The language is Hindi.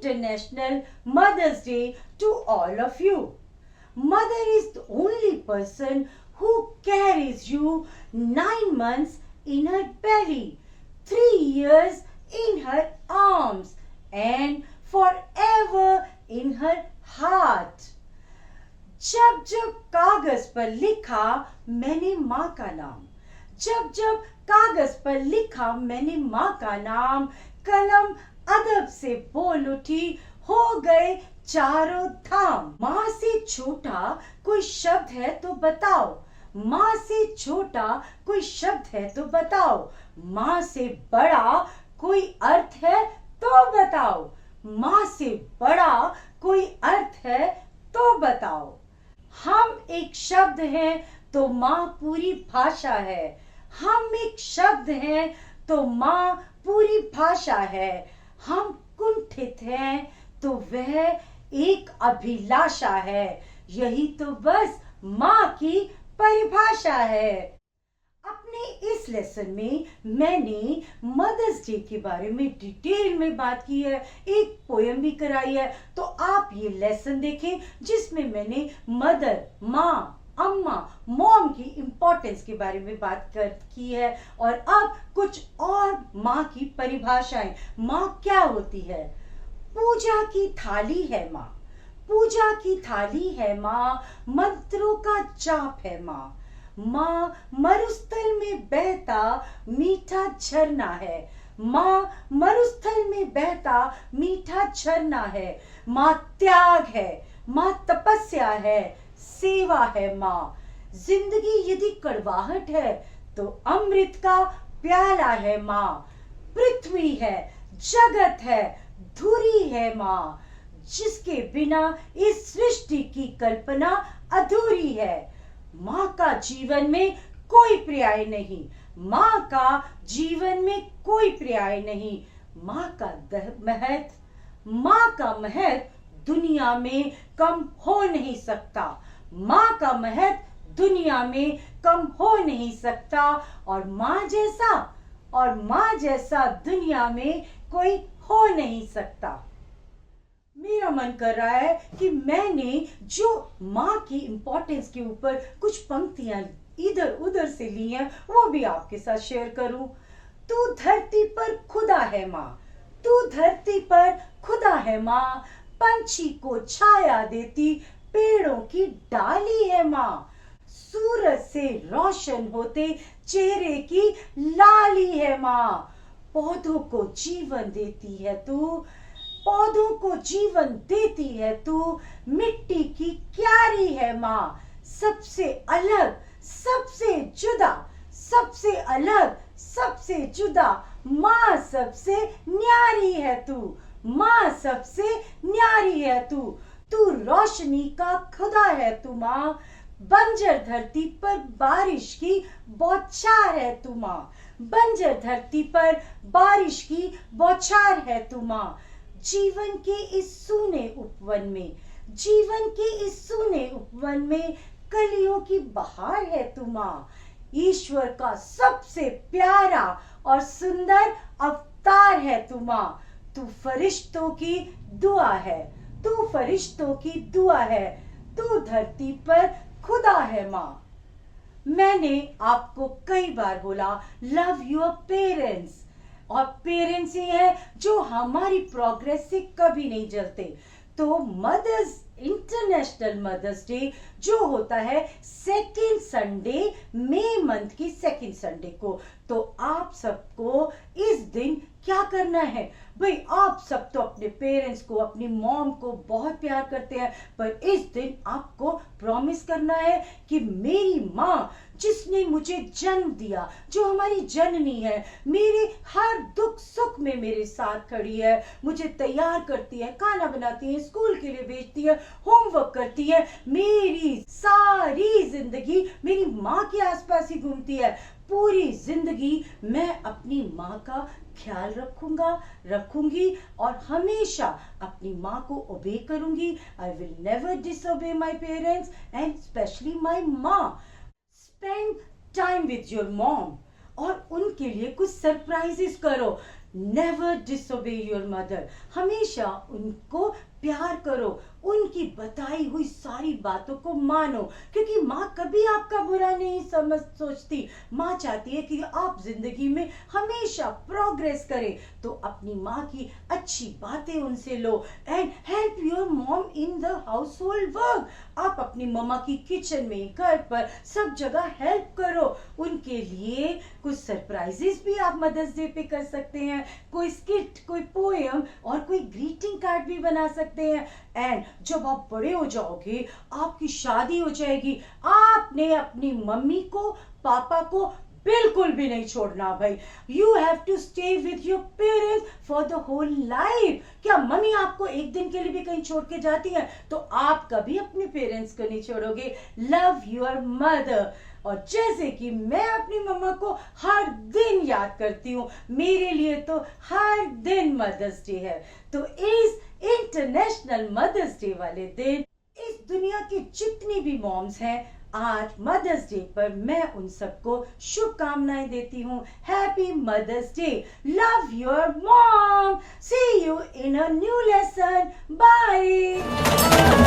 International Mother's Day to all of you. Mother is the only person who carries you 9 months in her belly, 3 years in her arms, and forever in her heart. जब जब कागज पर लिखा मैंने माँ का नाम, जब जब कागज पर लिखा मैंने माँ का नाम, कलम अदब से बोल उठी, हो गए चारों धाम। माँ से छोटा कोई शब्द है तो बताओ, माँ से छोटा कोई शब्द है तो बताओ, माँ से बड़ा कोई अर्थ है तो बताओ, माँ से बड़ा कोई अर्थ है तो बताओ। हम एक शब्द हैं तो माँ पूरी भाषा है, हम एक शब्द हैं तो माँ पूरी भाषा है, हम कुंठित हैं तो वह एक अभिलाषा है, यही तो बस माँ की परिभाषा है। अपने इस लेसन में मैंने मदर्स डे के बारे में डिटेल में बात की है, एक पोयम भी कराई है, तो आप ये लेसन देखें जिसमें मैंने मदर, माँ, अम्मा, मॉम की इम्पोर्टेंस के बारे में बात की है। और अब कुछ और माँ की परिभाषाएं। माँ क्या होती है? पूजा की थाली है माँ, पूजा की थाली है माँ, मंत्रों का जाप है माँ, माँ मरुस्थल में बहता मीठा झरना है, माँ मरुस्थल में बहता मीठा झरना है, माँ त्याग है, माँ तपस्या है, सेवा है माँ। जिंदगी यदि कड़वाहट है तो अमृत का प्याला है माँ, पृथ्वी है, जगत है, धुरी है माँ, जिसके बिना इस सृष्टि की कल्पना अधूरी है। माँ का जीवन में कोई पर्याय नहीं, माँ का जीवन में कोई पर्याय नहीं, माँ का महत्व, माँ का महत्व दुनिया में कम हो नहीं सकता, माँ का महत्व दुनिया में कम हो नहीं सकता, और माँ जैसा दुनिया में कोई हो नहीं सकता। मेरा मन कर रहा है कि मैंने जो माँ की इम्पोर्टेंस के ऊपर कुछ पंक्तियां इधर उधर से ली हैं वो भी आपके साथ शेयर करूं। तू धरती पर खुदा है माँ, तू धरती पर खुदा है माँ, पंछी को छाया देती पेड़ों की डाली है माँ, सूरज से रोशन होते चेहरे की लाली है माँ, पौधों को जीवन देती है तू, पौधों को जीवन देती है तू, मिट्टी की क्यारी है माँ, सबसे अलग, सबसे जुदा, सबसे अलग, सबसे जुदा, माँ सबसे न्यारी है तू, माँ सबसे न्यारी है तू, तू रोशनी का खुदा है तू माँ, बंजर धरती पर बारिश की बौछार है तू माँ, बंजर धरती पर बारिश की बौछार है तू माँ, जीवन के इस सूने उपवन में, जीवन के इस सूने उपवन में कलियों की बहार है तू माँ, ईश्वर का सबसे प्यारा और सुंदर अवतार है तू माँ, तू फरिश्तों की दुआ है, तू फरिश्तों की दुआ है, तू धरती पर खुदा है माँ। मैंने आपको कई बार बोला लव योर पेरेंट्स, और पेरेंट्स ही है जो हमारी प्रोग्रेस से कभी नहीं जलते। तो मदर्स इंटरनेशनल मदर्स डे जो होता है सेकेंड संडे मई मंथ की सेकेंड संडे को, तो आप सबको इस दिन क्या करना है भाई? आप सब तो अपने पेरेंट्स को, अपनी मॉम को बहुत प्यार करते हैं, पर इस दिन आपको प्रॉमिस करना है कि मेरी माँ जिसने मुझे जन्म दिया, जो हमारी जननी है, मेरे हर दुख सुख में मेरे साथ खड़ी है, मुझे तैयार करती है, खाना बनाती है, स्कूल के लिए भेजती है, होमवर्क करती है, मेरी सारी जिंदगी मेरी माँ के आसपास ही घूमती है, पूरी जिंदगी मैं अपनी माँ का ख्याल रखूंगी और हमेशा अपनी माँ को ओबे करूंगी। I will never disobey my parents and specially my माँ। Spend time with your mom और उनके लिए कुछ सरप्राइजेस करो। Never disobey your mother. हमेशा उनको प्यार करो, उनकी बताई हुई सारी बातों को मानो, क्योंकि माँ कभी आपका बुरा नहीं सोचती। माँ चाहती है कि आप जिंदगी में हमेशा प्रोग्रेस करें। तो अपनी माँ की अच्छी बातें उनसे लो and help your mom in the household work. आप अपनी मम्मा की किचन में, घर पर, सब जगह हेल्प करो। उनके लिए कुछ सरप्राइजेस भी आप मदर्स डे पे कर सकते हैं, कोई स्किट, कोई पोएम और कोई ग्रीटिंग कार्ड भी बना सकते हैं। एंड जब आप बड़े हो जाओगे, आपकी शादी हो जाएगी, आपने अपनी मम्मी को, पापा को बिल्कुल भी नहीं छोड़ना भाई। You have to stay with your parents for the whole life. क्या मम्मी आपको एक दिन के लिए भी कहीं छोड़ के जाती है, तो आप कभी अपने पेरेंट्स को नहीं छोड़ोगे। Love your mother. और जैसे कि मैं अपनी मम्मा को हर दिन याद करती हूँ, मेरे लिए तो हर दिन मदर्स डे है। तो इस इंटरनेशनल मदर्स डे वाले दिन इस दुनिया की जितनी भी मॉम्स हैं, आज मदर्स डे पर मैं उन सबको शुभकामनाएं देती हूँ। Happy mother's day. Love your mom. See you in a new lesson. Bye.